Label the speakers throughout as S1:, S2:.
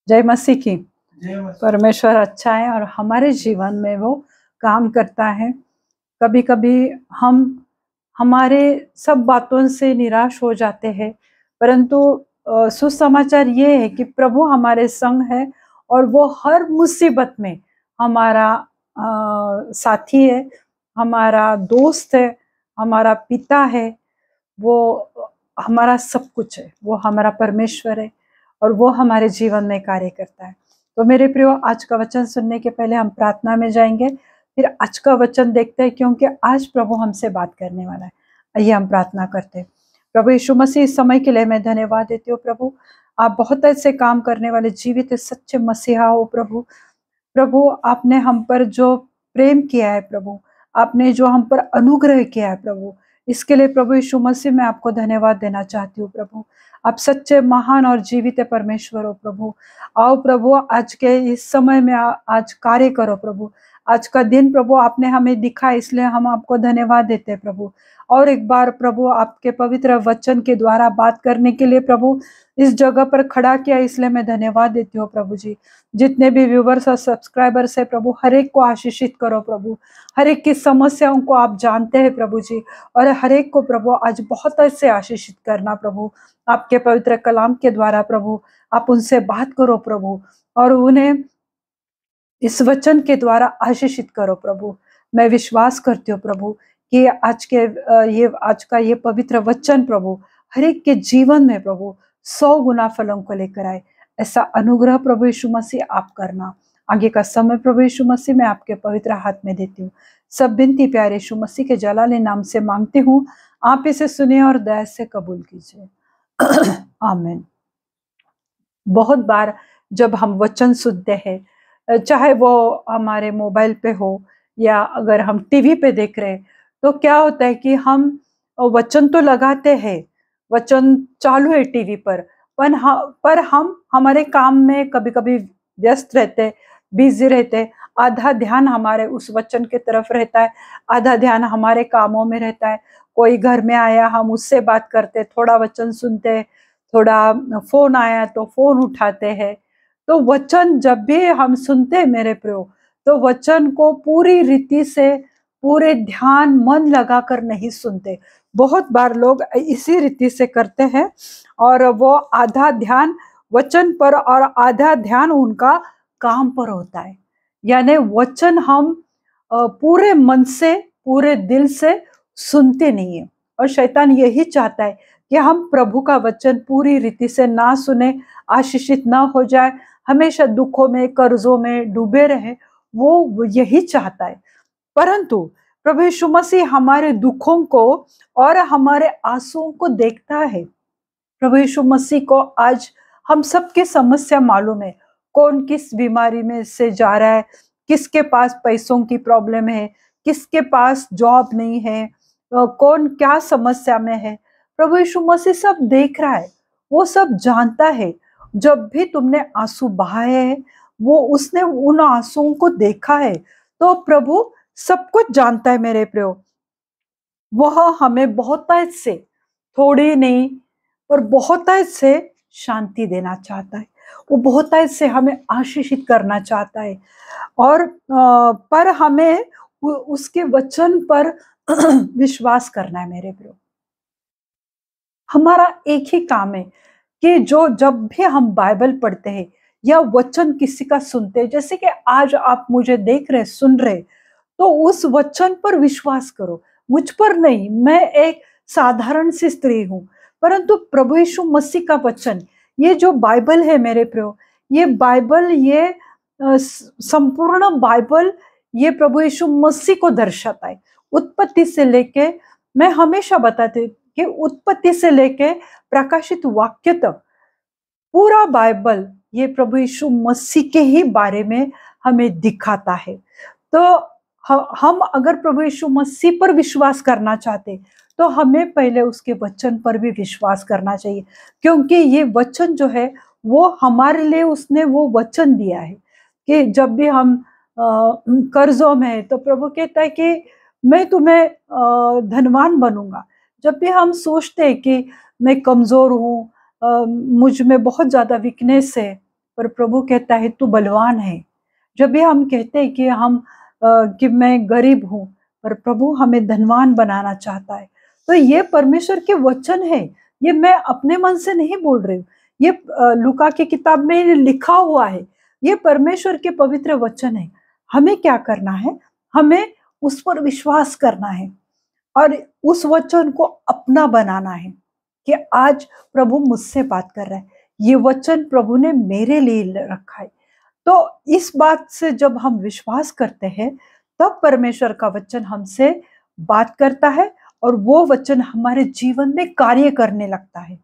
S1: जय मसीह की।
S2: जय मसीह।
S1: परमेश्वर अच्छा है और हमारे जीवन में वो काम करता है। कभी कभी हम हमारे सब बातों से निराश हो जाते हैं, परंतु सुसमाचार ये है कि प्रभु हमारे संग है और वो हर मुसीबत में हमारा साथी है, हमारा दोस्त है, हमारा पिता है। वो हमारा सब कुछ है, वो हमारा परमेश्वर है और वो हमारे जीवन में कार्य करता है। तो मेरे प्रियो, आज का वचन सुनने के पहले हम प्रार्थना में जाएंगे, फिर आज का वचन देखते हैं, क्योंकि आज प्रभु हमसे बात करने वाला है। आइए हम प्रार्थना करते हैं। प्रभु यीशु मसीह, इस समय के लिए मैं धन्यवाद देती हूँ प्रभु। आप बहुत ऐसे काम करने वाले जीवित सच्चे मसीहा हो प्रभु। प्रभु, आपने हम पर जो प्रेम किया है प्रभु, आपने जो हम पर अनुग्रह किया है प्रभु, इसके लिए प्रभु यीशु मसीह मैं आपको धन्यवाद देना चाहती हूँ प्रभु। आप सच्चे महान और जीवित परमेश्वर हो प्रभु। आओ प्रभु, आज के इस समय में आज कार्य करो प्रभु। आज का दिन प्रभु आपने हमें दिखा, इसलिए हम आपको धन्यवाद देते हैं प्रभु। और एक बार प्रभु आपके पवित्र वचन के द्वारा बात करने के लिए प्रभु इस जगह पर खड़ा किया, इसलिए मैं धन्यवाद देती हूँ प्रभु जी। जितने भी व्यूवर्स और सब्सक्राइबर्स है प्रभु, हर एक को आशीषित करो प्रभु। हर एक की समस्याओं को आप जानते हैं प्रभु जी, और हर एक को प्रभु आज बहुत ऐसे आशीषित करना प्रभु। आपके पवित्र कलाम के द्वारा प्रभु आप उनसे बात करो प्रभु, और उन्हें इस वचन के द्वारा आशीषित करो प्रभु। मैं विश्वास करती हूँ प्रभु कि आज का ये पवित्र वचन प्रभु हर एक के जीवन में प्रभु 100 गुना फलों को लेकर आए। ऐसा अनुग्रह प्रभु यीशु मसीह आप करना। आगे का समय प्रभु यीशु मसीह मैं आपके पवित्र हाथ में देती हूँ। सब विनती प्यारे यीशु मसीह के जलाले नाम से मांगती हूँ, आप इसे सुने और दया से कबूल कीजिए। आमीन। बहुत बार जब हम वचन सुनते हैं, चाहे वो हमारे मोबाइल पे हो या अगर हम टीवी पे देख रहे हैं, तो क्या होता है कि हम वचन तो लगाते हैं, वचन चालू है टीवी पर हम हमारे काम में कभी कभी व्यस्त रहते, बिजी रहते। आधा ध्यान हमारे उस वचन के तरफ रहता है, आधा ध्यान हमारे कामों में रहता है। कोई घर में आया, हम उससे बात करते, थोड़ा वचन सुनते, थोड़ा फोन आया तो फोन उठाते हैं। तो वचन जब भी हम सुनते हैं मेरे प्रियो, तो वचन को पूरी रीति से, पूरे ध्यान मन लगाकर नहीं सुनते। बहुत बार लोग इसी रीति से करते हैं और वो आधा ध्यान वचन पर और आधा ध्यान उनका काम पर होता है। यानी वचन हम पूरे मन से, पूरे दिल से सुनते नहीं है, और शैतान यही चाहता है कि हम प्रभु का वचन पूरी रीति से ना सुने, आशीषित ना हो जाए, हमेशा दुखों में, कर्जों में डूबे रहे। वो यही चाहता है। परंतु प्रभु यीशु मसीह हमारे दुखों को और हमारे आंसुओं को देखता है। प्रभु यीशु मसीह को आज हम सबके समस्या मालूम है। कौन किस बीमारी में से जा रहा है, किसके पास पैसों की प्रॉब्लम है, किसके पास जॉब नहीं है, कौन क्या समस्या में है। प्रभु यीशु मसीह सब देख रहा है, वो सब जानता है। जब भी तुमने आंसू बहाए हैं, वो उसने उन आंसुओं को देखा है। तो प्रभु सब कुछ जानता है मेरे प्रियो। वह हमें बहुतायत से, थोड़ी नहीं पर बहुतायत से शांति देना चाहता है। वो बहुतायत से हमें आशीषित करना चाहता है, और पर हमें उसके वचन पर विश्वास करना है मेरे प्रियो। हमारा एक ही काम है कि जब भी हम बाइबल पढ़ते हैं या वचन किसी का सुनते हैं, जैसे कि आज आप मुझे देख रहे, सुन रहे, तो उस वचन पर विश्वास करो। मुझ पर नहीं, मैं एक साधारण सी स्त्री हूं, परंतु प्रभु यीशु मसीह का वचन, ये जो बाइबल है मेरे प्रियो, ये बाइबल, ये संपूर्ण बाइबल, ये प्रभु यीशु मसीह को दर्शाता है। उत्पत्ति से लेके, मैं हमेशा बताती हूँ कि उत्पत्ति से लेके प्रकाशित वाक्य तक पूरा बाइबल ये प्रभु यीशु मसीह के ही बारे में हमें दिखाता है। तो हम अगर प्रभु यीशु मसीह पर विश्वास करना चाहते, तो हमें पहले उसके वचन पर भी विश्वास करना चाहिए, क्योंकि ये वचन जो है वो हमारे लिए उसने वो वचन दिया है कि जब भी हम कर्जों में है, तो प्रभु कहता है कि मैं तुम्हें धनवान बनूंगा। जब भी हम सोचते हैं कि मैं कमजोर हूँ, मुझ में बहुत ज्यादा वीकनेस है, पर प्रभु कहता है तू बलवान है। जब भी हम कहते हैं कि मैं गरीब हूँ, पर प्रभु हमें धनवान बनाना चाहता है। तो ये परमेश्वर के वचन है, ये मैं अपने मन से नहीं बोल रही हूँ, ये लूका की किताब में लिखा हुआ है, ये परमेश्वर के पवित्र वचन है। हमें क्या करना है? हमें उस पर विश्वास करना है और उस वचन को अपना बनाना है कि आज प्रभु मुझसे बात कर रहा है, ये वचन प्रभु ने मेरे लिए रखा है। तो इस बात से जब हम विश्वास करते हैं, तब परमेश्वर का वचन हमसे बात करता है और वो वचन हमारे जीवन में कार्य करने लगता है।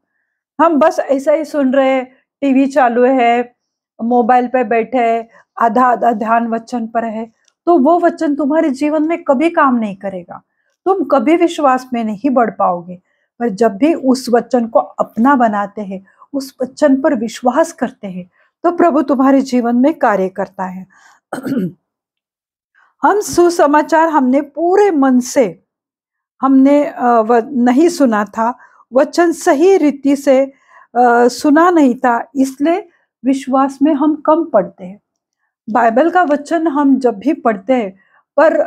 S1: हम बस ऐसा ही सुन रहे हैं, टीवी चालू है, मोबाइल पे बैठे हैं, आधा आधा ध्यान वचन पर है, तो वो वचन तुम्हारे जीवन में कभी काम नहीं करेगा, तुम कभी विश्वास में नहीं बढ़ पाओगे। पर जब भी उस वचन को अपना बनाते हैं, उस वचन पर विश्वास करते हैं, तो प्रभु तुम्हारे जीवन में कार्य करता है। हम सुसमाचार हमने पूरे मन से हमने नहीं सुना था, वचन सही रीति से सुना नहीं था, इसलिए विश्वास में हम कम पढ़ते हैं। बाइबल का वचन हम जब भी पढ़ते हैं, पर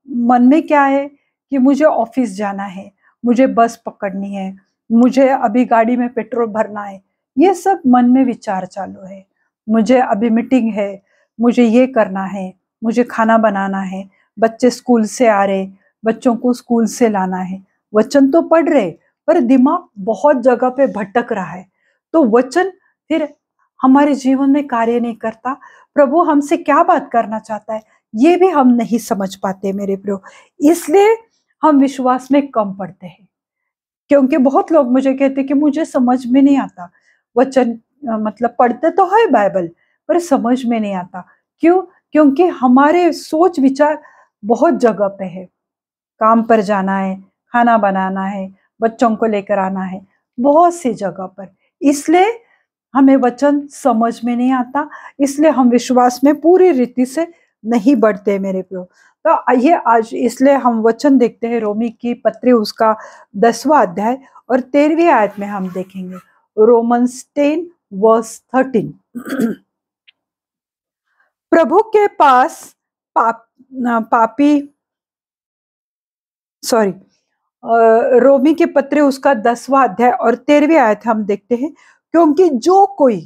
S1: मन में क्या है कि मुझे ऑफिस जाना है, मुझे बस पकड़नी है, मुझे अभी गाड़ी में पेट्रोल भरना है, ये सब मन में विचार चालू है। मुझे अभी मीटिंग है, मुझे ये करना है, मुझे खाना बनाना है, बच्चे स्कूल से आ रहे, बच्चों को स्कूल से लाना है। वचन तो पढ़ रहे, पर दिमाग बहुत जगह पे भटक रहा है, तो वचन फिर हमारे जीवन में कार्य नहीं करता। प्रभु हमसे क्या बात करना चाहता है, ये भी हम नहीं समझ पाते मेरे प्रियो। इसलिए हम विश्वास में कम पढ़ते हैं, क्योंकि बहुत लोग मुझे कहते कि मुझे समझ में नहीं आता वचन, मतलब पढ़ते तो है बाइबल, पर समझ में नहीं आता। क्यों? क्योंकि हमारे सोच विचार बहुत जगह पे है, काम पर जाना है, खाना बनाना है, बच्चों को लेकर आना है, बहुत सी जगह पर, इसलिए हमें वचन समझ में नहीं आता, इसलिए हम विश्वास में पूरी रीति से नहीं बढ़ते मेरे प्रियो। तो आइए आज इसलिए हम वचन देखते हैं, रोमी की पत्री उसका 10वां अध्याय और 13वीं आयत में हम देखेंगे, रोमन्स 10:13। प्रभु के पास रोमी के पत्र उसका 10वां अध्याय और 13वीं आयत हम देखते हैं, क्योंकि जो कोई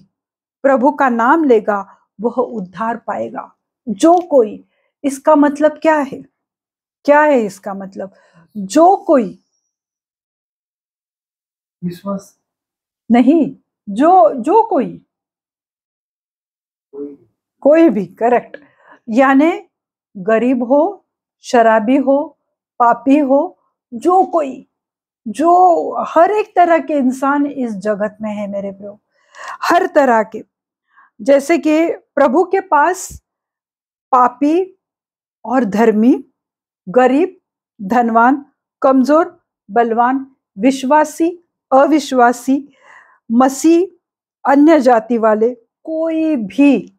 S1: प्रभु का नाम लेगा वह उद्धार पाएगा। जो कोई, इसका मतलब क्या है? क्या है इसका मतलब? जो कोई, विश्वास नहीं, जो कोई भी, करेक्ट। यानी गरीब हो, शराबी हो, पापी हो, जो कोई, जो हर एक तरह के इंसान इस जगत में है मेरे प्रियो, हर तरह के। जैसे कि प्रभु के पास पापी और धर्मी, गरीब, धनवान, कमजोर, बलवान, विश्वासी, अविश्वासी, मसीह, अन्य जाति वाले, कोई भी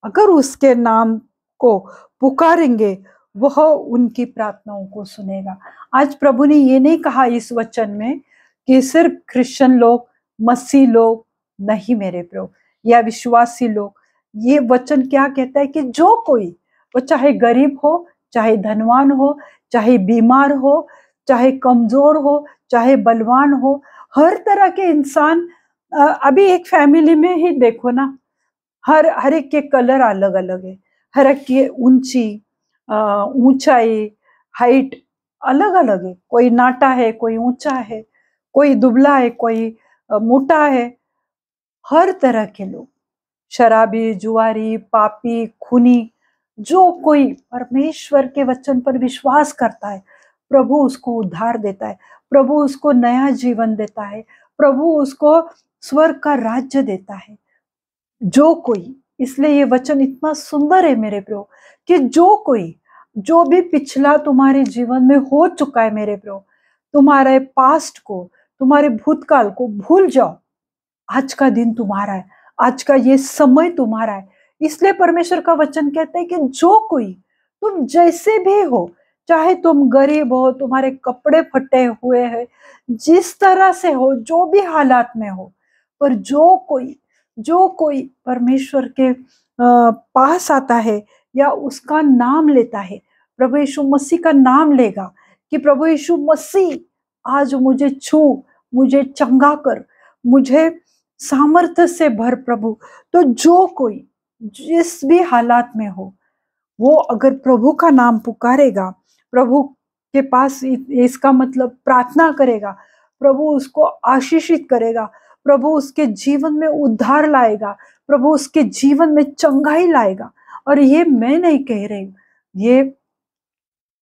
S1: अगर उसके नाम को पुकारेंगे वह उनकी प्रार्थनाओं को सुनेगा। आज प्रभु ने ये नहीं कहा इस वचन में कि सिर्फ क्रिश्चियन लोग, मसीह लोग नहीं मेरे प्रभु, या विश्वासी लोग। ये वचन क्या कहता है कि जो कोई, वो चाहे गरीब हो, चाहे धनवान हो, चाहे बीमार हो, चाहे कमजोर हो, चाहे बलवान हो, हर तरह के इंसान। अभी एक फैमिली में ही देखो ना, हर एक के कलर अलग अलग है, हर एक की ऊंचाई, हाइट अलग अलग है। कोई नाटा है, कोई ऊंचा है, कोई दुबला है, कोई मोटा है। हर तरह के लोग, शराबी, जुआरी, पापी, खूनी, जो कोई परमेश्वर के वचन पर विश्वास करता है, प्रभु उसको उद्धार देता है, प्रभु उसको नया जीवन देता है, प्रभु उसको स्वर्ग का राज्य देता है। जो कोई, इसलिए ये वचन इतना सुंदर है मेरे प्रियो कि जो कोई, जो भी पिछला तुम्हारे जीवन में हो चुका है मेरे प्रियो, तुम्हारे पास्ट को, तुम्हारे भूतकाल को भूल जाओ। आज का दिन तुम्हारा है, आज का ये समय तुम्हारा है। इसलिए परमेश्वर का वचन कहता है कि जो कोई, तुम जैसे भी हो, चाहे तुम गरीब हो, तुम्हारे कपड़े फटे हुए हैं, जिस तरह से हो, जो भी हालात में हो, पर जो कोई जो कोई परमेश्वर के पास आता है या उसका नाम लेता है, प्रभु यीशु मसीह का नाम लेगा कि प्रभु यीशु मसीह आज मुझे छू, मुझे चंगा कर, मुझे सामर्थ्य से भर प्रभु। तो जो कोई जिस भी हालात में हो, वो अगर प्रभु का नाम पुकारेगा, प्रभु के पास इसका मतलब प्रार्थना करेगा, प्रभु उसको आशीषित करेगा, प्रभु उसके जीवन में उद्धार लाएगा, प्रभु उसके जीवन में चंगाई लाएगा। और ये मैं नहीं कह रही, ये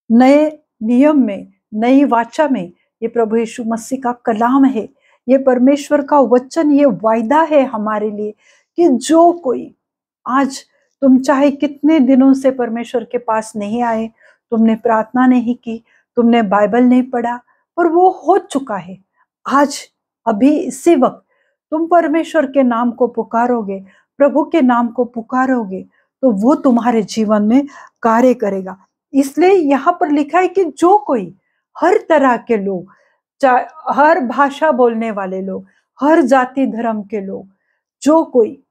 S1: नए नियम में, नई वाचा में ये प्रभु यीशु मसीह का कलाम है, ये परमेश्वर का वचन, ये वायदा है हमारे लिए कि जो कोई आज, तुम चाहे कितने दिनों से परमेश्वर के पास नहीं आए, तुमने प्रार्थना नहीं की, तुमने बाइबल नहीं पढ़ा, पर वो हो चुका है। आज अभी इसी वक्त तुम परमेश्वर के नाम को पुकारोगे, प्रभु के नाम को पुकारोगे, तो वो तुम्हारे जीवन में कार्य करेगा। इसलिए यहाँ पर लिखा है कि जो कोई, हर तरह के लोग, हर भाषा बोलने वाले लोग, हर जाति धर्म के लोग, जो कोई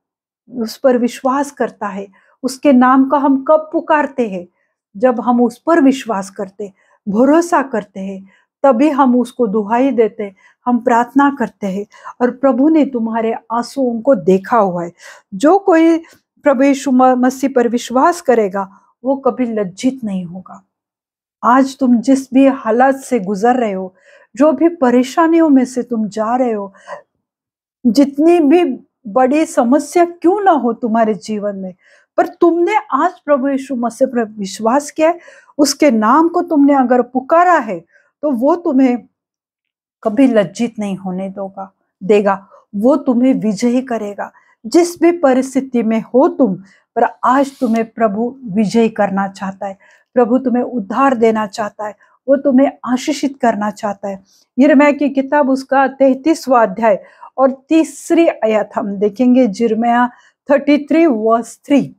S1: उस पर विश्वास करता है, उसके नाम का हम कब पुकारते हैं? जब हम उस पर विश्वास करते, भरोसा करते हैं, तभी हम उसको दुहाई देते, हम प्रार्थना करते हैं। और प्रभु ने तुम्हारे आंसुओं को देखा हुआ है। जो कोई प्रभु यीशु मसीह पर विश्वास करेगा, वो कभी लज्जित नहीं होगा। आज तुम जिस भी हालात से गुजर रहे हो, जो भी परेशानियों में से तुम जा रहे हो, जितनी भी बड़ी समस्या क्यों ना हो तुम्हारे जीवन में, पर तुमने आज प्रभु यीशु मसीह पर विश्वास किया है, उसके नाम को तुमने अगर पुकारा है, तो वो तुम्हें कभी लज्जित नहीं होने देगा, वो तुम्हें विजयी करेगा। जिस भी परिस्थिति में हो तुम, पर आज तुम्हें प्रभु विजयी करना चाहता है, प्रभु तुम्हें उद्धार देना चाहता है, वो तुम्हें आशीषित करना चाहता है। यिर्मयाह की किताब उसका 33वां अध्याय और 3री आयत हम देखेंगे। यिर्मयाह 33 वर्स 3।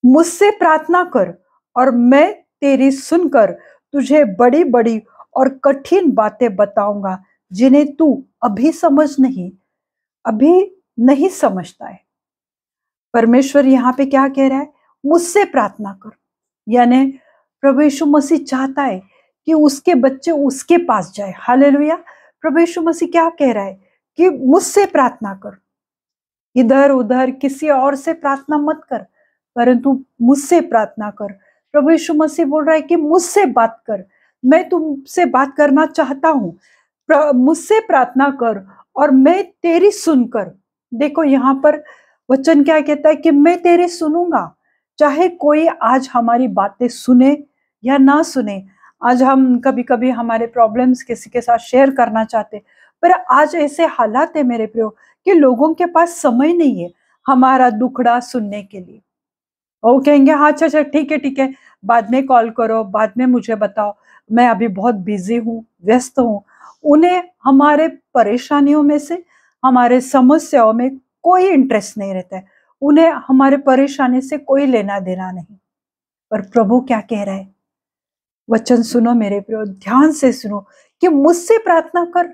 S1: मुझसे प्रार्थना कर और मैं तेरी सुनकर तुझे बड़ी बड़ी और कठिन बातें बताऊंगा, जिन्हें तू अभी नहीं समझता है। परमेश्वर यहाँ पे क्या कह रहा है? मुझसे प्रार्थना कर। यानी प्रभु यीशु मसीह चाहता है कि उसके बच्चे उसके पास जाए। हालेलुया। प्रभु यीशु मसीह क्या कह रहा है कि मुझसे प्रार्थना कर, इधर उधर किसी और से प्रार्थना मत कर, परंतु मुझसे प्रार्थना कर। प्रभु यीशु मसीह बोल रहा है कि मुझसे बात कर, मैं तुमसे बात करना चाहता हूँ, मुझसे प्रार्थना कर और मैं तेरी सुनकर। देखो यहाँ पर वचन क्या कहता है कि मैं तेरी सुनूंगा। चाहे कोई आज हमारी बातें सुने या ना सुने, आज हम कभी कभी हमारे प्रॉब्लम्स किसी के साथ शेयर करना चाहते, पर आज ऐसे हालात है मेरे प्रियो कि लोगों के पास समय नहीं है हमारा दुखड़ा सुनने के लिए। वो कहेंगे हाँ अच्छा ठीक है, बाद में कॉल करो, बाद में मुझे बताओ, मैं अभी बहुत बिजी हूँ, व्यस्त हूँ। उन्हें हमारे परेशानियों में से, हमारे समस्याओं में कोई इंटरेस्ट नहीं रहता है, उन्हें हमारे परेशानी से कोई लेना देना नहीं। पर प्रभु क्या कह रहा है? वचन सुनो मेरे प्रियो, ध्यान से सुनो कि मुझसे प्रार्थना कर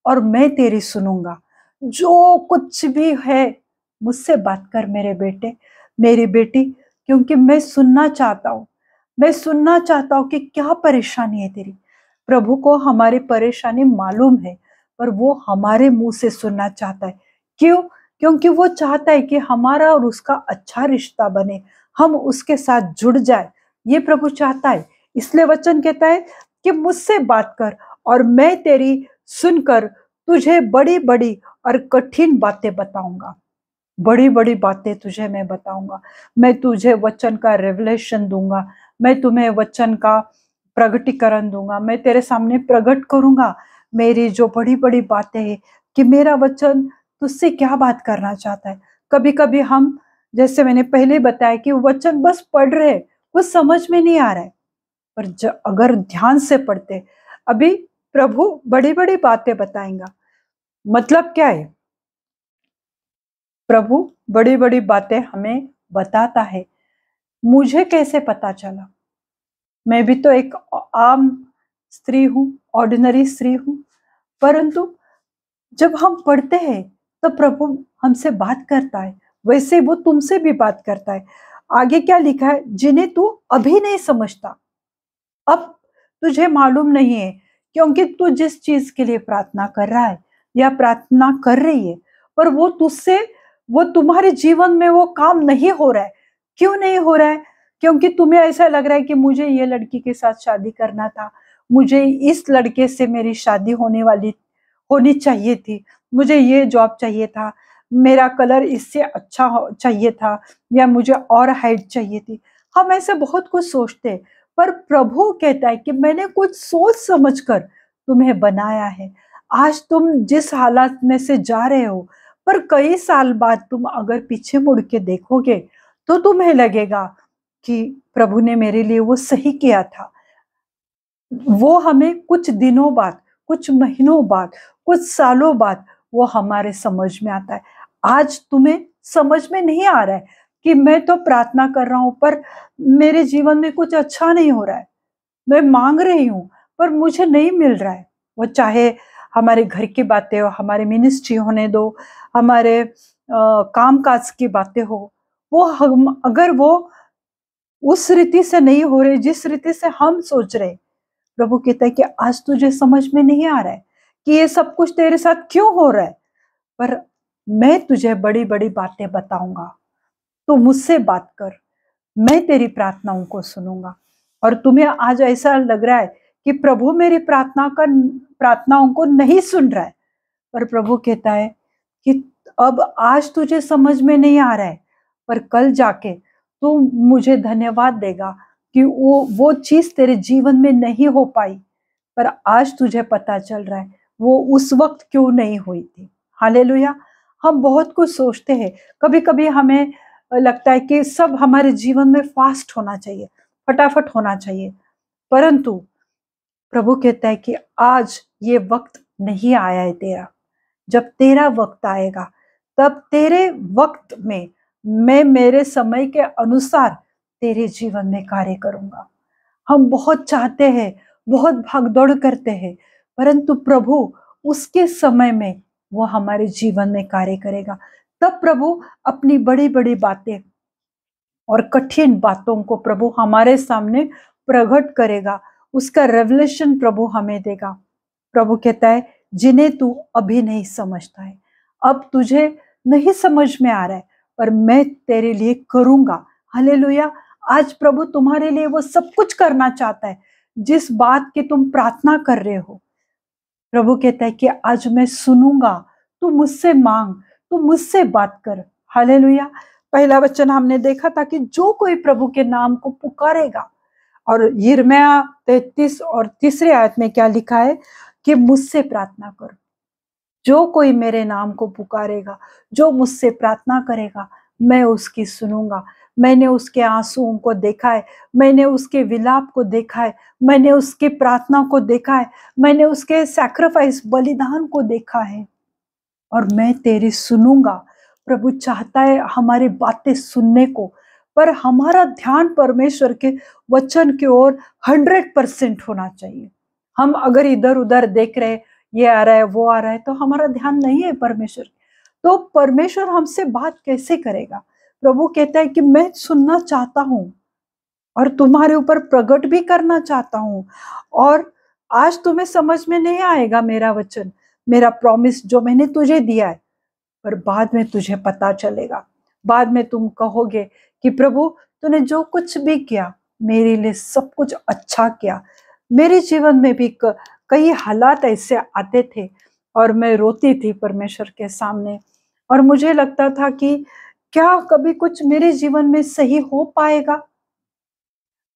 S1: और मैं तेरी सुनूंगा। जो कुछ भी है मुझसे बात कर मेरे बेटे, मेरी बेटी, क्योंकि मैं सुनना चाहता हूँ। मैं सुनना चाहता हूँ कि क्या परेशानी है तेरी। प्रभु को हमारी परेशानी मालूम है, पर वो हमारे मुंह से सुनना चाहता है। क्यों? क्योंकि वो चाहता है कि हमारा और उसका अच्छा रिश्ता बने, हम उसके साथ जुड़ जाए। ये प्रभु चाहता है। इसलिए वचन कहता है कि मुझसे बात कर और मैं तेरी सुनकर तुझे बड़ी बड़ी और कठिन बातें बताऊंगा। बड़ी बड़ी बातें तुझे मैं बताऊंगा। मैं तुझे वचन का रेवलेशन दूंगा, मैं तुम्हें वचन का प्रगटीकरण दूंगा, मैं तेरे सामने प्रकट करूंगा मेरी जो बड़ी बड़ी बातें हैं, कि मेरा वचन तुझसे क्या बात करना चाहता है। कभी कभी हम, जैसे मैंने पहले बताया, कि वचन बस पढ़ रहे, कुछ समझ में नहीं आ रहा है, पर अगर ध्यान से पढ़ते, अभी प्रभु बड़ी बड़ी बातें बताएंगा। मतलब क्या है? प्रभु बड़ी बड़ी बातें हमें बताता है। मुझे कैसे पता चला? मैं भी तो एक आम स्त्री हूँ, ऑर्डिनरी स्त्री हूँ, परंतु जब हम पढ़ते हैं तो प्रभु हमसे बात करता है, वैसे वो तुमसे भी बात करता है। आगे क्या लिखा है, जिन्हें तू अभी नहीं समझता, अब तुझे मालूम नहीं है, क्योंकि तू जिस चीज के लिए प्रार्थना कर रहा है या प्रार्थना कर रही है, पर वो तुझसे, वो तुम्हारे जीवन में वो काम नहीं हो रहा है। क्यों नहीं हो रहा है? क्योंकि तुम्हें ऐसा लग रहा है कि मुझे ये लड़की के साथ शादी करना था, मुझे इस लड़के से मेरी शादी होनी चाहिए थी, मुझे ये जॉब चाहिए था, मेरा कलर इससे अच्छा चाहिए था, या मुझे और हाइट चाहिए थी। हम ऐसे बहुत कुछ सोचते हैं, पर प्रभु कहता है कि मैंने कुछ सोच समझकर तुम्हें बनाया है। आज तुम जिस हालात में से जा रहे हो, पर कई साल बाद तुम अगर पीछे मुड़ के देखोगे तो तुम्हें लगेगा कि प्रभु ने मेरे लिए वो सही किया था। वो हमें कुछ दिनों बाद, कुछ महीनों बाद, कुछ सालों बाद वो हमारे समझ में आता है। आज तुम्हें समझ में नहीं आ रहा है कि मैं तो प्रार्थना कर रहा हूं, पर मेरे जीवन में कुछ अच्छा नहीं हो रहा है। मैं मांग रही हूं, पर मुझे नहीं मिल रहा है। वो चाहे हमारे घर की बातें हो, हमारे मिनिस्ट्री होने दो, हमारे काम काज की बातें हो, वो हम अगर वो उस रीति से नहीं हो रहे जिस रीति से हम सोच रहे, प्रभु कहता है कि आज तुझे समझ में नहीं आ रहा है कि ये सब कुछ तेरे साथ क्यों हो रहा है, पर मैं तुझे बड़ी बड़ी बातें बताऊंगा। तो मुझसे बात कर, मैं तेरी प्रार्थनाओं को सुनूंगा। और तुम्हें आज ऐसा लग रहा है कि प्रभु मेरी प्रार्थनाओं को नहीं सुन रहा है, पर प्रभु कहता है कि अब आज तुझे समझ में नहीं आ रहा है, पर कल जाके तू मुझे धन्यवाद देगा कि वो चीज तेरे जीवन में नहीं हो पाई, पर आज तुझे पता चल रहा है वो उस वक्त क्यों नहीं हुई थी। हालेलुया। हम बहुत कुछ सोचते हैं, कभी कभी हमें लगता है कि सब हमारे जीवन में फास्ट होना चाहिए, फटाफट होना चाहिए, परंतु प्रभु कहता है कि आज ये वक्त नहीं आया है तेरा। जब तेरा वक्त आएगा, तब तेरे वक्त में मैं मेरे समय के अनुसार तेरे जीवन में कार्य करूंगा। हम बहुत चाहते हैं, बहुत भागदौड़ करते हैं, परंतु प्रभु उसके समय में वो हमारे जीवन में कार्य करेगा। तब प्रभु अपनी बड़ी बड़ी बातें और कठिन बातों को प्रभु हमारे सामने प्रकट करेगा, उसका रेवलेशन प्रभु हमें देगा। प्रभु कहता है जिन्हें तू अभी नहीं समझता है, अब तुझे नहीं समझ में आ रहा है, पर मैं तेरे लिए करूंगा। हालेलुया। आज प्रभु तुम्हारे लिए वो सब कुछ करना चाहता है जिस बात की तुम प्रार्थना कर रहे हो। प्रभु कहता है कि आज मैं सुनूंगा, तू मुझसे मांग, तू मुझसे बात कर। हालेलुया। पहला वचन हमने देखा था कि जो कोई प्रभु के नाम को पुकारेगा, और यिर्मयाह 33 और तीसरे आयत में क्या लिखा है कि मुझसे प्रार्थना कर। जो कोई मेरे नाम को पुकारेगा, जो मुझसे प्रार्थना करेगा, मैं उसकी सुनूंगा। मैंने उसके आंसुओं को देखा है, मैंने उसके विलाप को देखा है, मैंने उसके प्रार्थना को देखा है, मैंने उसके सैक्रिफाइस बलिदान को देखा है, और मैं तेरी सुनूंगा। प्रभु चाहता है हमारी बातें सुनने को, पर हमारा ध्यान परमेश्वर के वचन की ओर 100% होना चाहिए। हम अगर इधर उधर देख रहे, ये आ रहा है वो आ रहा है, तो हमारा ध्यान नहीं है परमेश्वर। तो परमेश्वर हमसे बात कैसे करेगा? प्रभु कहता है कि मैं सुनना चाहता हूं और तुम्हारे ऊपर प्रकट भी करना चाहता हूं। और आज तुम्हें समझ में नहीं आएगा मेरा वचन, मेरा प्रॉमिस जो मैंने तुझे दिया है, पर बाद में तुझे पता चलेगा। बाद में तुम कहोगे कि प्रभु तूने जो कुछ भी किया मेरे लिए सब कुछ अच्छा किया। मेरे जीवन में भी कई हालात ऐसे आते थे और मैं रोती थी परमेश्वर के सामने, और मुझे लगता था कि क्या कभी कुछ मेरे जीवन में सही हो पाएगा।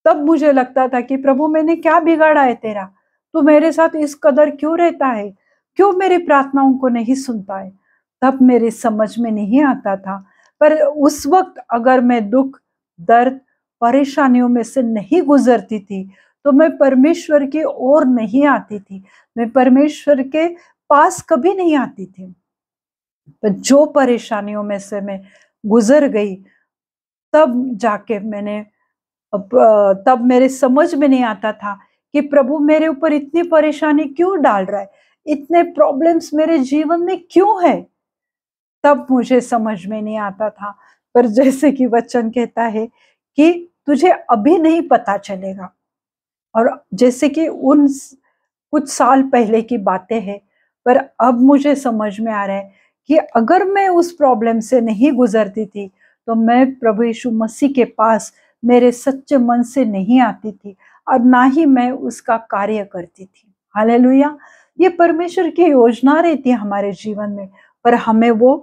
S1: तब मुझे लगता था कि प्रभु मैंने क्या बिगाड़ा है तेरा, तू मेरे साथ इस कदर क्यों रहता है, क्यों मेरी प्रार्थनाओं को नहीं सुनता है। तब मेरे समझ में नहीं आता था, पर उस वक्त अगर मैं दुख, दर्द, परेशानियों में से नहीं गुजरती थी, तो मैं परमेश्वर की ओर नहीं आती थी, मैं परमेश्वर के पास कभी नहीं आती थी। पर जो परेशानियों में से मैं गुजर गई, तब जाके तब मेरे समझ में नहीं आता था कि प्रभु मेरे ऊपर इतनी परेशानी क्यों डाल रहा है, इतने प्रॉब्लम्स मेरे जीवन में क्यों है। तब मुझे समझ में नहीं आता था, पर जैसे कि वचन कहता है कि तुझे अभी नहीं पता चलेगा। और जैसे कि कुछ साल पहले की बातें हैं, पर अब मुझे समझ में आ रहा है कि अगर मैं उस प्रॉब्लम से नहीं गुजरती थी, तो मैं प्रभु यीशु मसीह के पास मेरे सच्चे मन से नहीं आती थी, और ना ही मैं उसका कार्य करती थी। हालेलुया। ये परमेश्वर की योजना रहती है हमारे जीवन में, पर हमें वो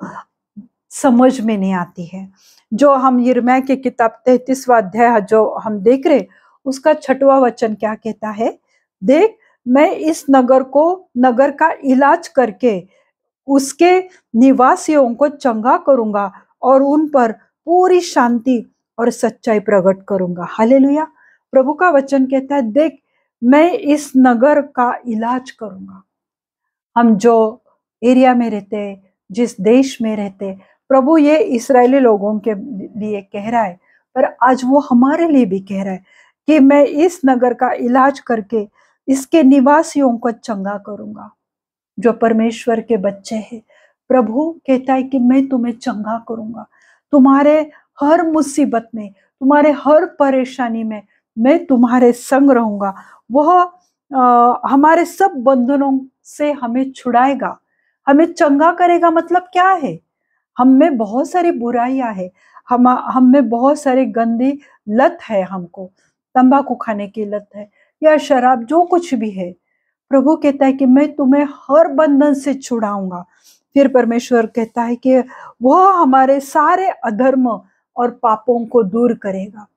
S1: समझ में नहीं आती है। जो हम यिर्मयाह की किताब 33वां अध्याय जो हम देख रहे, उसका 6वां वचन क्या कहता है? देख, मैं इस नगर का इलाज करके उसके निवासियों को चंगा करूंगा और उन पर पूरी शांति और सच्चाई प्रकट करूंगा। हालेलुया। प्रभु का वचन कहता है, देख, मैं इस नगर का इलाज करूंगा। हम जो एरिया में रहते, जिस देश में रहते, प्रभु ये इस्राएली लोगों के लिए कह रहा है, पर आज वो हमारे लिए भी कह रहा है कि मैं इस नगर का इलाज करके इसके निवासियों को चंगा करूंगा। जो परमेश्वर के बच्चे हैं, प्रभु कहता है कि मैं तुम्हें चंगा करूंगा। तुम्हारे हर मुसीबत में, तुम्हारे हर परेशानी में मैं तुम्हारे संग रहूंगा। वह हमारे सब बंधनों से हमें छुड़ाएगा, हमें चंगा करेगा। मतलब क्या है? हम में बहुत सारी बुराइयां है, हम में बहुत सारी गंदी लत है, हमको तंबाकू खाने की लत है या शराब, जो कुछ भी है। प्रभु कहता है कि मैं तुम्हें हर बंधन से छुड़ाऊंगा। फिर परमेश्वर कहता है कि वह हमारे सारे अधर्म और पापों को दूर करेगा।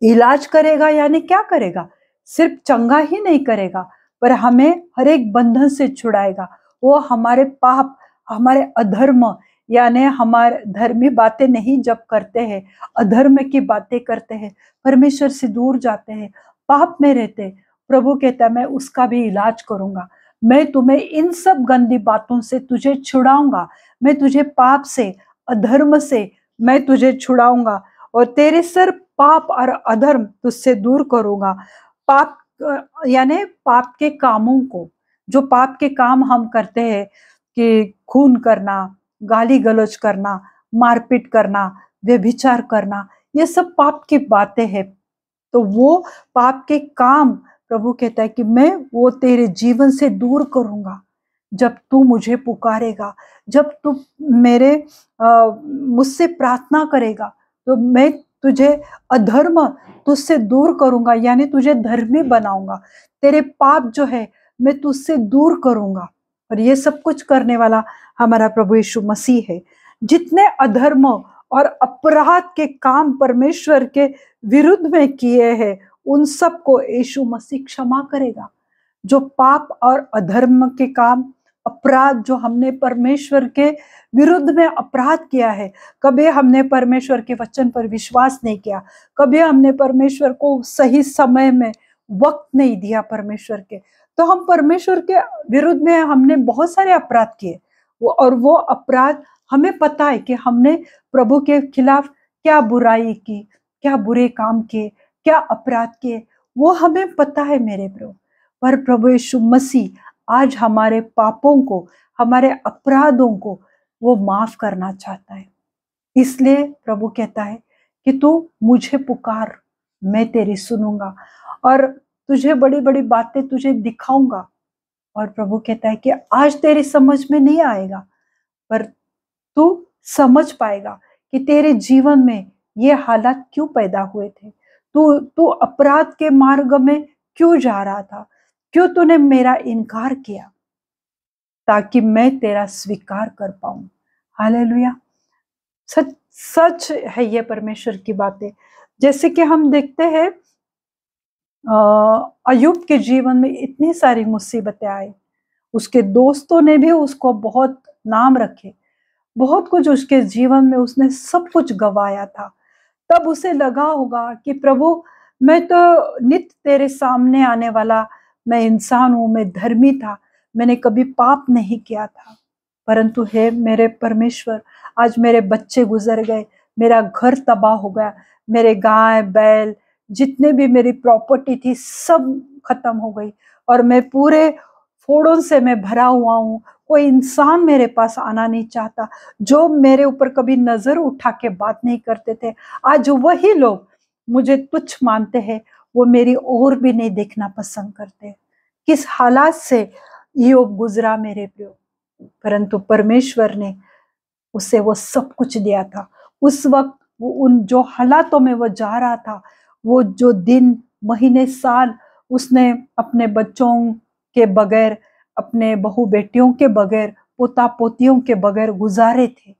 S1: इलाज करेगा यानी क्या करेगा? सिर्फ चंगा ही नहीं करेगा, पर हमें हर एक बंधन से छुड़ाएगा। वो हमारे पाप, हमारे अधर्म, यानी हमारे धर्मी बातें नहीं जब करते हैं, अधर्म की बातें करते हैं, परमेश्वर से दूर जाते हैं, पाप में रहते, प्रभु कहता है मैं उसका भी इलाज करूंगा। मैं तुम्हें इन सब गंदी बातों से तुझे छुड़ाऊंगा। मैं तुझे पाप से, अधर्म से मैं तुझे छुड़ाऊंगा, और तेरे सर पाप और अधर्म तुझसे दूर करूंगा। पाप यानी पाप के कामों को, जो पाप के काम हम करते हैं कि खून करना, गाली गलौज करना, मारपीट करना, व्यभिचार करना, ये सब पाप की बातें हैं। तो वो पाप के काम प्रभु कहता है कि मैं वो तेरे जीवन से दूर करूंगा जब तू मुझे पुकारेगा, जब तू मेरे मुझसे प्रार्थना करेगा, तो मैं तुझे अधर्म तुझसे दूर करूंगा, यानी तुझे धर्मी बनाऊंगा। तेरे पाप जो है मैं तुझसे दूर करूंगा। और ये सब कुछ करने वाला हमारा प्रभु यीशु मसीह है। जितने अधर्म और अपराध के काम परमेश्वर के विरुद्ध में किए हैं, उन सबको यीशु मसीह क्षमा करेगा। जो पाप और अधर्म के काम, अपराध जो हमने परमेश्वर के विरुद्ध में अपराध किया है, कभी हमने परमेश्वर के वचन पर विश्वास नहीं किया, कभी हमने परमेश्वर को सही समय में वक्त नहीं दिया परमेश्वर के, तो हम परमेश्वर के विरुद्ध में हमने बहुत सारे अपराध किए। और वो अपराध हमें पता है कि हमने प्रभु के खिलाफ क्या बुराई की, क्या बुरे काम किए, क्या अपराध किए, वो हमें पता है मेरे प्रभु। पर प्रभु यीशु मसीह आज हमारे पापों को, हमारे अपराधों को वो माफ करना चाहता है। इसलिए प्रभु कहता है कि तू मुझे पुकार, मैं तेरी सुनूंगा, और तुझे बड़ी बड़ी बातें तुझे दिखाऊंगा। और प्रभु कहता है कि आज तेरी समझ में नहीं आएगा, पर तू समझ पाएगा कि तेरे जीवन में ये हालात क्यों पैदा हुए थे। तू तू अपराध के मार्ग में क्यों जा रहा था, क्यों तूने मेरा इनकार किया, ताकि मैं तेरा स्वीकार कर पाऊं। हालेलुया। सच सच है ये परमेश्वर की बातें। जैसे कि हम देखते हैं अय्यूब के जीवन में इतनी सारी मुसीबतें आई, उसके दोस्तों ने भी उसको बहुत नाम रखे, बहुत कुछ उसके जीवन में उसने सब कुछ गवाया था। तब उसे लगा होगा कि प्रभु, मैं तो नित्य तेरे सामने आने वाला मैं इंसान हूं, मैं धर्मी था, मैंने कभी पाप नहीं किया था। परंतु हे मेरे परमेश्वर, आज मेरे बच्चे गुजर गए, मेरा घर तबाह हो गया, मेरे गाय बैल जितने भी मेरी प्रॉपर्टी थी सब खत्म हो गई, और मैं पूरे फोड़ों से मैं भरा हुआ हूँ, कोई इंसान मेरे पास आना नहीं चाहता, जो मेरे ऊपर कभी नजर उठा के बात नहीं करते थे, आज वही लोग मुझे तुच्छ मानते हैं, वो मेरी ओर भी नहीं देखना पसंद करते। किस हालात से ईयोब गुजरा मेरे प्रियो, परंतु परमेश्वर ने उसे वो सब कुछ दिया था। उस वक्त वो उन जो हालातों में वो जा रहा था, वो जो दिन, महीने, साल उसने अपने बच्चों के बगैर, अपने बहू बेटियों के बगैर, पोता पोतियों के बगैर गुजारे थे,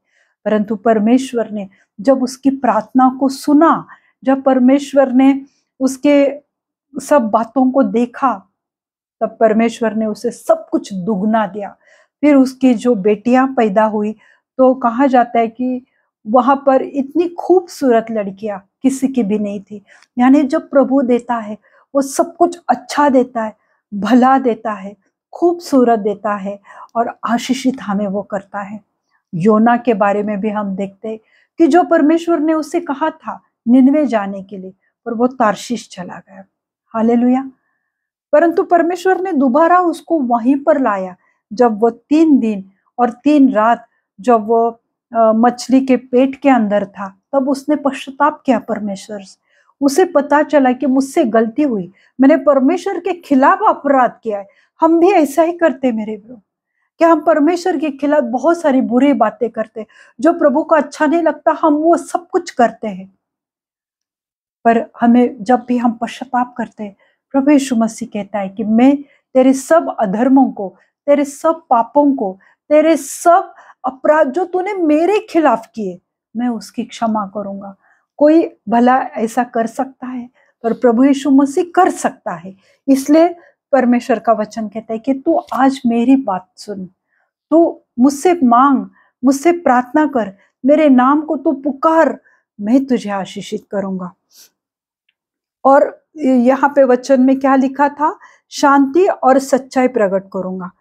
S1: परंतु परमेश्वर ने जब उसकी प्रार्थना को सुना, जब परमेश्वर ने उसके सब बातों को देखा, तब परमेश्वर ने उसे सब कुछ दुगना दिया। फिर उसकी जो बेटियां पैदा हुई, तो कहा जाता है कि वहां पर इतनी खूबसूरत लड़कियां किसी की भी नहीं थी। यानी जब प्रभु देता है, वो सब कुछ अच्छा देता है, भला देता है, खूबसूरत देता है और आशीषित हमें वो करता है। योना के बारे में भी हम देखते हैं कि जो परमेश्वर ने उसे कहा था निनवे जाने के लिए, पर वो तार्शीश चला गया। हालेलुया। परंतु परमेश्वर ने दोबारा उसको वहीं पर लाया, जब वो 3 दिन और 3 रात जब वो मछली के पेट के अंदर था, तब उसने पश्चाताप किया परमेश्वर से। उसे पता चला कि मुझसे गलती हुई, मैंने परमेश्वर के खिलाफ अपराध किया है। हम भी ऐसा ही करते मेरे ब्रो, क्या हम परमेश्वर के खिलाफ बहुत सारी बुरी बातें करते, जो प्रभु को अच्छा नहीं लगता, हम वो सब कुछ करते हैं। पर हमें जब भी हम पश्चाताप करते हैं, प्रभु यीशु मसीह कहता है कि मैं तेरे सब अधर्मों को, तेरे सब पापों को, तेरे सब अपराध जो तूने मेरे खिलाफ किए, मैं उसकी क्षमा करूंगा। कोई भला ऐसा कर सकता है? पर प्रभु यीशु मसीह कर सकता है। इसलिए परमेश्वर का वचन कहता है कि तू आज मेरी बात सुन, तू मुझसे मांग, मुझसे प्रार्थना कर, मेरे नाम को तू पुकार, मैं तुझे आशीषित करूंगा। और यहाँ पे वचन में क्या लिखा था? शांति और सच्चाई प्रकट करूंगा।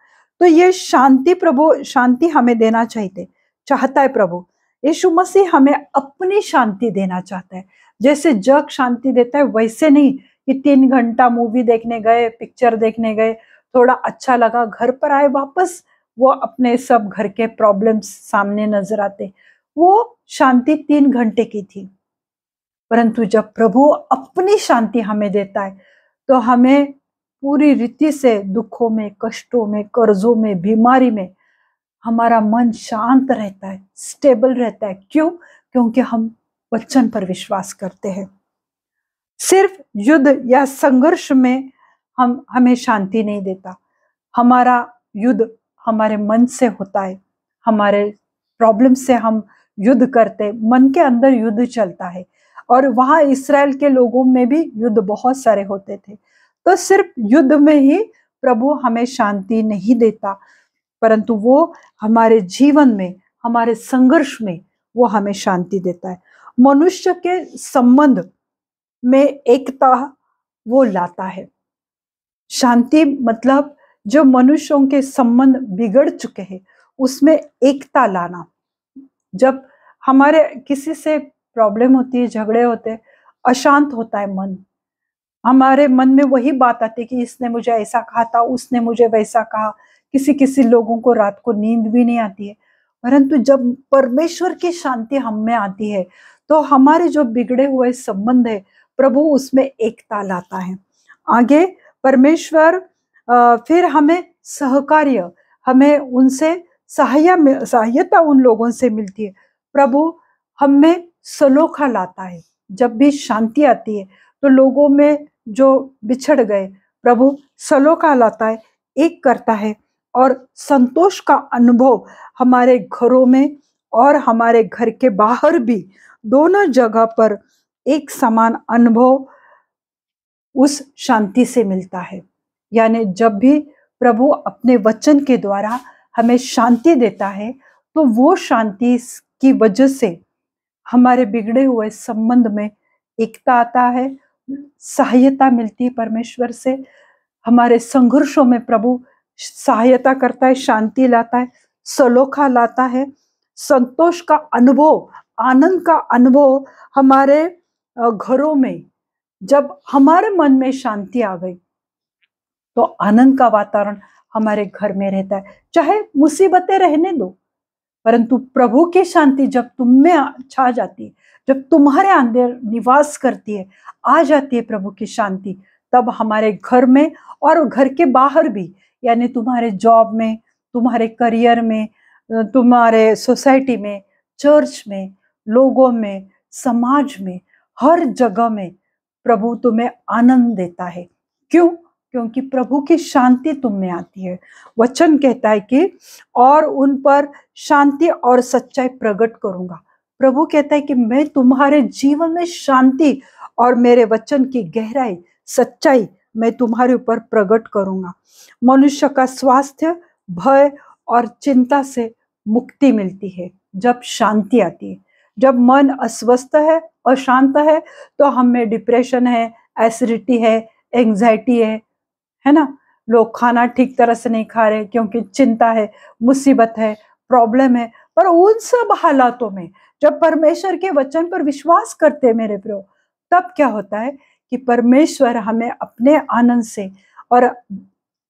S1: तो ये शांति, प्रभु शांति हमें देना चाहता है प्रभु यीशु मसीह हमें अपनी शांति देना चाहता है। जैसे जग शांति देता है, वैसे नहीं कि 3 घंटा मूवी देखने गए, पिक्चर देखने गए, थोड़ा अच्छा लगा, घर पर आए, वापस वो अपने सब घर के प्रॉब्लम्स सामने नजर आते। वो शांति 3 घंटे की थी। परंतु जब प्रभु अपनी शांति हमें देता है, तो हमें पूरी रीति से दुखों में, कष्टों में, कर्जों में, बीमारी में हमारा मन शांत रहता है, स्टेबल रहता है। क्यों? क्योंकि हम वचन पर विश्वास करते हैं। सिर्फ युद्ध या संघर्ष में हमें शांति नहीं देता। हमारा युद्ध हमारे मन से होता है, हमारे प्रॉब्लम से हम युद्ध करते, मन के अंदर युद्ध चलता है। और वहां इस्राएल के लोगों में भी युद्ध बहुत सारे होते थे। तो सिर्फ युद्ध में ही प्रभु हमें शांति नहीं देता, परंतु वो हमारे जीवन में, हमारे संघर्ष में वो हमें शांति देता है। मनुष्य के संबंध में एकता वो लाता है। शांति मतलब जो मनुष्यों के संबंध बिगड़ चुके हैं, उसमें एकता लाना। जब हमारे किसी से प्रॉब्लम होती है, झगड़े होते हैं, अशांत होता है मन, हमारे मन में वही बात आती है कि इसने मुझे ऐसा कहा था, उसने मुझे वैसा कहा। किसी लोगों को रात को नींद भी नहीं आती है। परंतु जब परमेश्वर की शांति हम में आती है, तो हमारे जो बिगड़े हुए संबंध है, प्रभु उसमें एकता लाता है। आगे परमेश्वर फिर हमें सहकार्य, हमें उनसे सहायता उन लोगों से मिलती है। प्रभु हमें सलोखा लाता है। जब भी शांति आती है, तो लोगों में जो बिछड़ गए, प्रभु सलोखा लाता है, एक करता है, और संतोष का अनुभव हमारे घरों में और हमारे घर के बाहर भी, दोनों जगह पर एक समान अनुभव उस शांति से मिलता है। यानी जब भी प्रभु अपने वचन के द्वारा हमें शांति देता है, तो वो शांति की वजह से हमारे बिगड़े हुए संबंध में एकता आता है, सहायता मिलती है परमेश्वर से। हमारे संघर्षों में प्रभु सहायता करता है, शांति लाता है, सलोखा लाता है, संतोष का अनुभव, आनंद का अनुभव हमारे घरों में। जब हमारे मन में शांति आ गई, तो आनंद का वातावरण हमारे घर में रहता है। चाहे मुसीबतें रहने दो, परंतु प्रभु की शांति जब तुम में छा जाती है, जब तुम्हारे अंदर निवास करती है, आ जाती है प्रभु की शांति, तब हमारे घर में और घर के बाहर भी, यानी तुम्हारे जॉब में, तुम्हारे करियर में, तुम्हारे सोसाइटी में, चर्च में, लोगों में, समाज में, हर जगह में प्रभु तुम्हें आनंद देता है। क्यों? क्योंकि प्रभु की शांति तुम में आती है। वचन कहता है कि और उन पर शांति और सच्चाई प्रकट करूंगा। प्रभु कहता है कि मैं तुम्हारे जीवन में शांति और मेरे वचन की गहराई, सच्चाई मैं तुम्हारे ऊपर प्रकट करूंगा। मनुष्य का स्वास्थ्य भय और चिंता से मुक्ति मिलती है जब शांति आती है। जब मन अस्वस्थ है, अशांत है, तो हमें डिप्रेशन है, एसिडिटी है, एंजाइटी है ना। लोग खाना ठीक तरह से नहीं खा रहे क्योंकि चिंता है, मुसीबत है, प्रॉब्लम है। पर उन सब हालातों में जब परमेश्वर के वचन पर विश्वास करते हैं मेरे प्रियो, तब क्या होता है कि परमेश्वर हमें अपने आनंद से और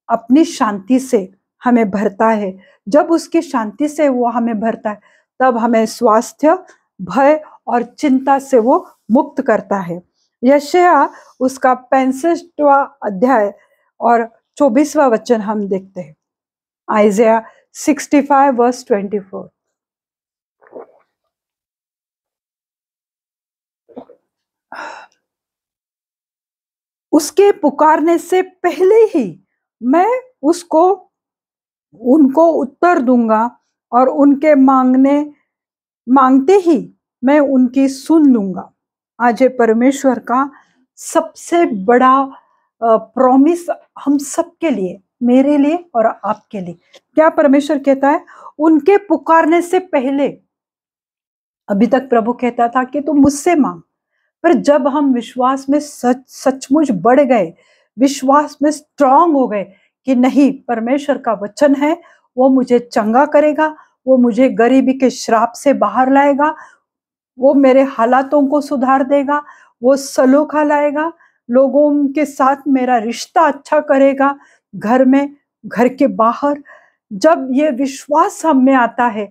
S1: अपनी शांति से हमें भरता है। जब उसकी शांति से वो हमें भरता है, तब हमें स्वास्थ्य, भय और चिंता से वो मुक्त करता है। यशायाह उसका 65वां अध्याय और 24वां वचन हम देखते हैं। Isaiah 65 verse 24। उसके पुकारने से पहले ही मैं उनको उत्तर दूंगा और उनके मांगते ही मैं उनकी सुन लूंगा। आज ये परमेश्वर का सबसे बड़ा प्रॉमिस हम सबके लिए, मेरे लिए और आपके लिए। क्या परमेश्वर कहता है? उनके पुकारने से पहले। अभी तक प्रभु कहता था कि तुम मुझसे मांग, पर जब हम विश्वास में सचमुच बढ़ गए, विश्वास में स्ट्रांग हो गए कि नहीं, परमेश्वर का वचन है, वो मुझे चंगा करेगा, वो मुझे गरीबी के श्राप से बाहर लाएगा, वो मेरे हालातों को सुधार देगा, वो सलोखा लाएगा, लोगों के साथ मेरा रिश्ता अच्छा करेगा, घर में, घर के बाहर। जब ये विश्वास हम में आता है,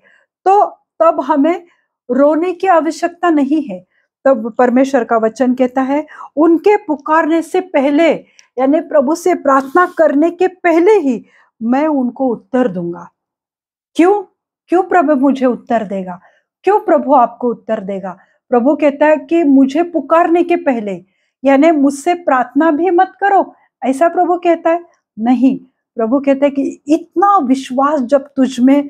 S1: तो तब हमें रोने की आवश्यकता नहीं है। तब परमेश्वर का वचन कहता है उनके पुकारने से पहले, यानी प्रभु से प्रार्थना करने के पहले ही मैं उनको उत्तर दूंगा। क्यों प्रभु मुझे उत्तर देगा? क्यों प्रभु आपको उत्तर देगा? प्रभु कहता है कि मुझे पुकारने के पहले, यानी मुझसे प्रार्थना भी मत करो, ऐसा प्रभु कहता है? नहीं, प्रभु कहता है कि इतना विश्वास जब तुझ में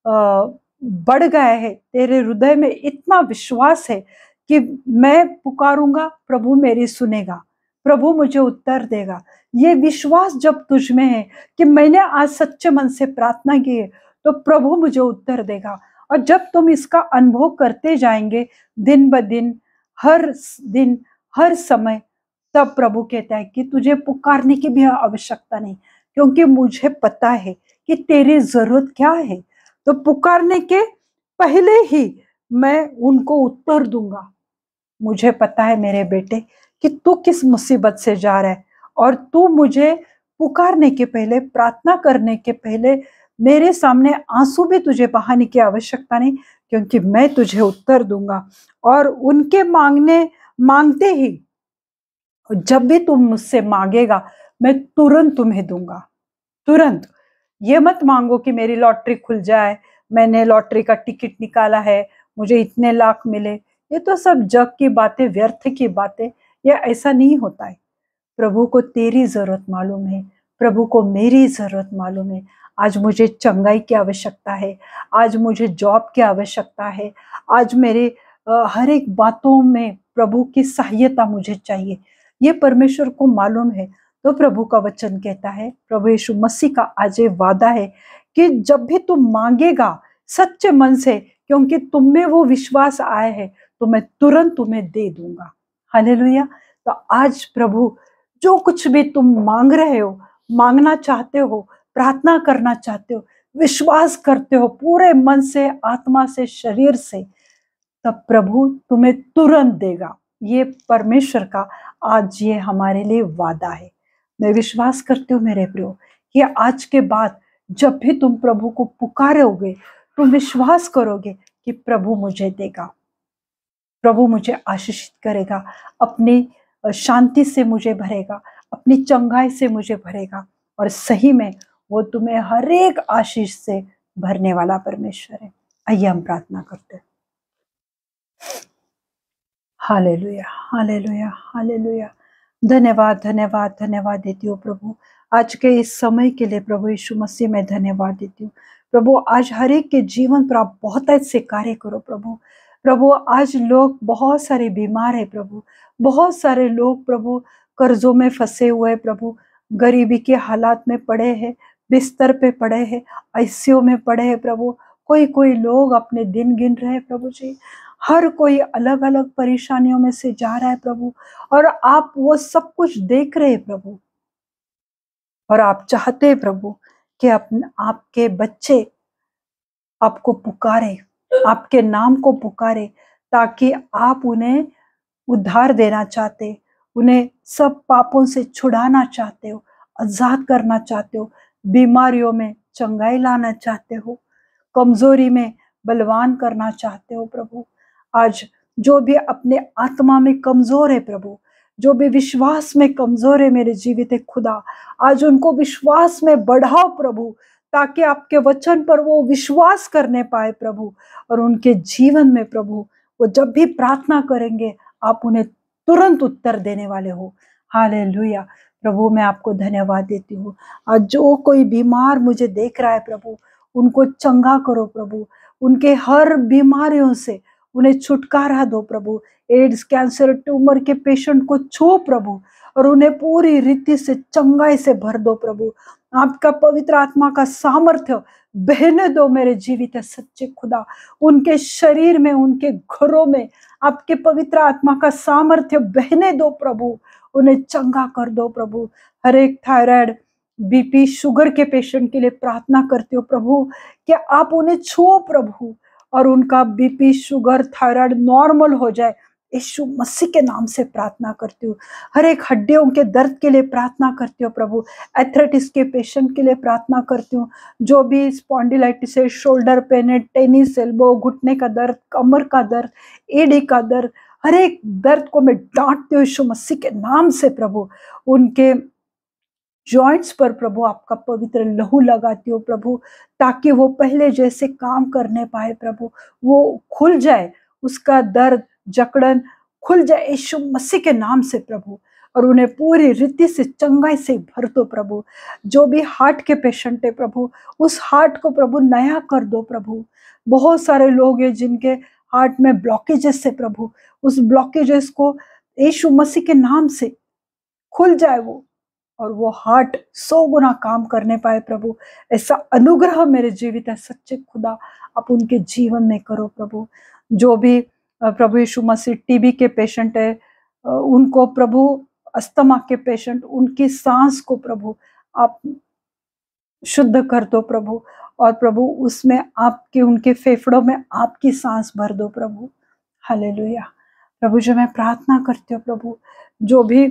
S1: बढ़ गया है, तेरे हृदय में इतना विश्वास है कि मैं पुकारूंगा, प्रभु मेरी सुनेगा, प्रभु मुझे उत्तर देगा। ये विश्वास जब तुझ में है कि मैंने आज सच्चे मन से प्रार्थना की है, तो प्रभु मुझे उत्तर देगा। और जब तुम इसका अनुभव करते जाएंगे दिन ब दिन, हर समय, तब प्रभु कहता है कि तुझे पुकारने की भी आवश्यकता नहीं, क्योंकि मुझे पता है कि तेरी जरूरत क्या है। तो पुकारने के पहले ही मैं उनको उत्तर दूंगा। मुझे पता है मेरे बेटे कि तू किस मुसीबत से जा रहा है, और तू मुझे पुकारने के पहले, प्रार्थना करने के पहले, मेरे सामने आंसू भी तुझे बहाने की आवश्यकता नहीं, क्योंकि मैं तुझे उत्तर दूंगा। और उनके मांगते ही, जब भी तुम मुझसे मांगेगा, मैं तुरंत तुम्हें दूंगा। तुरंत। ये मत मांगो कि मेरी लॉटरी खुल जाए, मैंने लॉटरी का टिकट निकाला है, मुझे इतने लाख मिले। ये तो सब जग की बातें, व्यर्थ की बातें। ये ऐसा नहीं होता है। प्रभु को तेरी जरूरत मालूम है, प्रभु को मेरी जरूरत मालूम है। आज मुझे चंगाई की आवश्यकता है, आज मुझे जॉब की आवश्यकता है, आज मेरे हर एक बातों में प्रभु की सहायता मुझे चाहिए। ये परमेश्वर को मालूम है। तो प्रभु का वचन कहता है, प्रभु यीशु मसीह का आज ये वादा है कि जब भी तुम मांगेगा सच्चे मन से, क्योंकि तुम में वो विश्वास आया है, तो मैं तुरंत तुम्हें दे दूंगा। हालेलुया। तो आज प्रभु जो कुछ भी तुम मांग रहे हो, मांगना चाहते हो, प्रार्थना करना चाहते हो, विश्वास करते हो पूरे मन से, आत्मा से, शरीर से, तब प्रभु तुम्हें तुरंत देगा। ये परमेश्वर का आज ये हमारे लिए वादा है। मैं विश्वास करती हूँ मेरे प्रियो कि आज के बाद जब भी तुम प्रभु को पुकारोगे, तुम विश्वास करोगे कि प्रभु मुझे देगा, प्रभु मुझे आशीषित करेगा, अपनी शांति से मुझे भरेगा, अपनी चंगाई से मुझे भरेगा, और सही में वो तुम्हें हर एक आशीष से भरने वाला परमेश्वर है। आइए हम प्रार्थना करते हैं। Hallelujah, hallelujah, hallelujah. धन्यवाद, धन्यवाद, धन्यवाद देती हूँ प्रभु आज के इस समय के लिए। प्रभु यीशु मसीह में धन्यवाद देती हूँ प्रभु। आज हर एक के जीवन पर आप बहुत अच्छे कार्य करो प्रभु। प्रभु आज लोग बहुत सारे बीमार है प्रभु, बहुत सारे लोग प्रभु कर्जों में फंसे हुए प्रभु, गरीबी के हालात में पड़े हैं, बिस्तर पे पड़े हैं, आईसीयू में पड़े हैं प्रभु। कोई लोग अपने दिन गिन रहे हैं प्रभु जी। हर कोई अलग अलग परेशानियों में से जा रहा है प्रभु, और आप वो सब कुछ देख रहे हैं प्रभु। और आप चाहते हैं प्रभु कि आपके बच्चे आपको पुकारे, आपके नाम को पुकारे, ताकि आप उन्हें उद्धार देना चाहते, उन्हें सब पापों से छुड़ाना चाहते हो, आजाद करना चाहते हो, बीमारियों में चंगाई लाना चाहते हो, कमजोरी में बलवान करना चाहते हो प्रभु। आज जो भी अपने आत्मा में कमजोर है प्रभु, जो भी विश्वास में कमजोर है मेरे जीवित खुदा, आज उनको विश्वास में बढ़ाओ प्रभु, ताकि आपके वचन पर वो विश्वास करने पाए प्रभु, और उनके जीवन में प्रभु वो जब भी प्रार्थना करेंगे आप उन्हें तुरंत उत्तर देने वाले हो। हालेलुया प्रभु, मैं आपको धन्यवाद देती हूँ। आज जो कोई बीमार मुझे देख रहा है प्रभु, उनको चंगा करो प्रभु, उनके हर बीमारियों से उन्हें छुटकारा दो प्रभु। एड्स, कैंसर, ट्यूमर के पेशेंट को छू प्रभु, और उन्हें पूरी रीति से चंगाई से भर दो प्रभु। आपका पवित्र आत्मा का सामर्थ्य बहने दो मेरे जीवित सच्चे खुदा, उनके शरीर में, उनके घरों में आपके पवित्र आत्मा का सामर्थ्य बहने दो प्रभु, उन्हें चंगा कर दो प्रभु। हर एक थायराइड, बीपी, शुगर के पेशेंट के लिए प्रार्थना करती हो प्रभु कि आप उन्हें छुओ प्रभु, और उनका बीपी, शुगर, थायराइड नॉर्मल हो जाए। यीशु मसीह के नाम से प्रार्थना करती हूँ। हर एक हड्डियों के दर्द के लिए प्रार्थना करती हूँ प्रभु। एथराइटिस के पेशेंट के लिए प्रार्थना करती हूँ। जो भी स्पॉन्डिलाइटिस है, शोल्डर पेन है, टेनिस एल्बो, घुटने का दर्द, कमर का दर्द, एडी का दर्द, हर एक दर्द को मैं डांटती हूँ यीशु मसीह के नाम से प्रभु। उनके जॉइंट्स पर प्रभु आपका पवित्र लहू लगाती हो प्रभु, ताकि वो पहले जैसे काम करने पाए प्रभु, वो खुल जाए, उसका दर्द, जकड़न खुल जाए यीशु मसीह के नाम से प्रभु, और उन्हें पूरी रीति से चंगाई से भर दो प्रभु। जो भी हार्ट के पेशेंट है प्रभु, उस हार्ट को प्रभु नया कर दो प्रभु। बहुत सारे लोग हैं जिनके हार्ट में ब्लॉकेजेस है प्रभु, उस ब्लॉकेजेस को यीशु मसीह के नाम से खुल जाए वो, और वो हार्ट 100 गुना काम करने पाए प्रभु। ऐसा अनुग्रह मेरे जीवित है सच्चे खुदा आप उनके जीवन में करो प्रभु। जो भी प्रभु यीशु मसीह टीबी के पेशेंट है, उनको प्रभु, अस्थमा के पेशेंट, उनकी सांस को प्रभु आप शुद्ध कर दो प्रभु, और प्रभु उसमें आपके, उनके फेफड़ों में आपकी सांस भर दो प्रभु। हालेलुया प्रभु। जो मैं प्रार्थना करती हूँ प्रभु, जो भी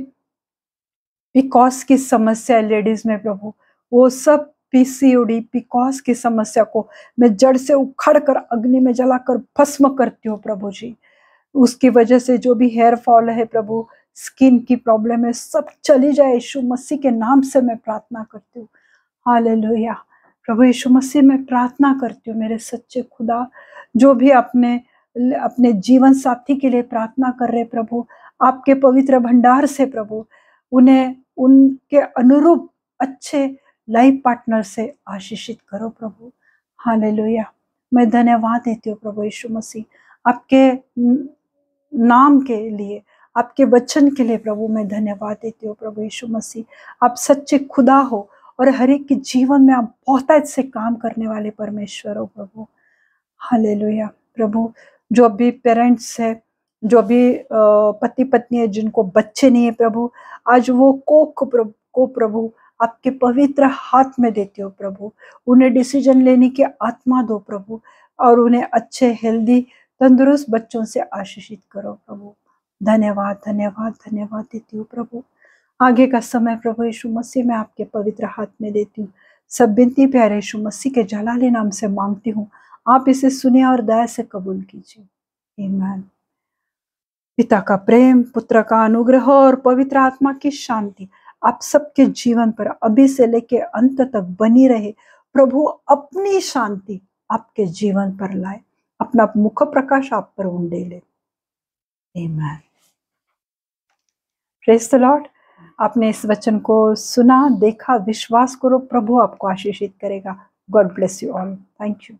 S1: पीकॉस की समस्या है लेडीज में प्रभु, वो सब पीसीओडी, पीकॉस की समस्या को मैं जड़ से उखाड़ कर अग्नि में जलाकर भस्म करती हूँ प्रभु जी। उसकी वजह से जो भी हेयर फॉल है प्रभु, स्किन की प्रॉब्लम है, सब चली जाए यीशु मसीह के नाम से मैं प्रार्थना करती हूँ। हालेलुया प्रभु यीशु मसीह में प्रार्थना करती हूँ मेरे सच्चे खुदा। जो भी अपने जीवन साथी के लिए प्रार्थना कर रहे प्रभु, आपके पवित्र भंडार से प्रभु उन्हें उनके अनुरूप अच्छे लाइफ पार्टनर से आशीषित करो प्रभु। हालेलुया। मैं धन्यवाद देती हूँ प्रभु यीशु मसीह, आपके नाम के लिए, आपके वचन के लिए प्रभु मैं धन्यवाद देती हूँ प्रभु यीशु मसीह। आप सच्चे खुदा हो, और हर एक के जीवन में आप बहुत से काम करने वाले परमेश्वर हो प्रभु। हालेलुया प्रभु। जो भी पेरेंट्स है, जो भी पति पत्नी है जिनको बच्चे नहीं है प्रभु, आज वो को प्रभु आपके पवित्र हाथ में देते हो प्रभु। उन्हें डिसीजन लेने की आत्मा दो प्रभु, और उन्हें अच्छे, हेल्दी, तंदुरुस्त बच्चों से आशीषित करो प्रभु। धन्यवाद, धन्यवाद, धन्यवाद देती हूँ प्रभु। आगे का समय प्रभु यीशु मसीह मैं आपके पवित्र हाथ में देती हूँ। सब विनती प्यारे यीशु मसीह के जलाली नाम से मांगती हूँ, आप इसे सुनिए और दया से कबूल कीजिए। आमीन। पिता का प्रेम, पुत्र का अनुग्रह और पवित्र आत्मा की शांति आप सबके जीवन पर अभी से लेके अंत तक बनी रहे। प्रभु अपनी शांति आपके जीवन पर लाए, अपना मुख प्रकाश आप पर उंडेले। आमीन। Praise the Lord. आपने इस वचन को सुना, देखा, विश्वास करो, प्रभु आपको आशीषित करेगा। God bless you all. Thank you.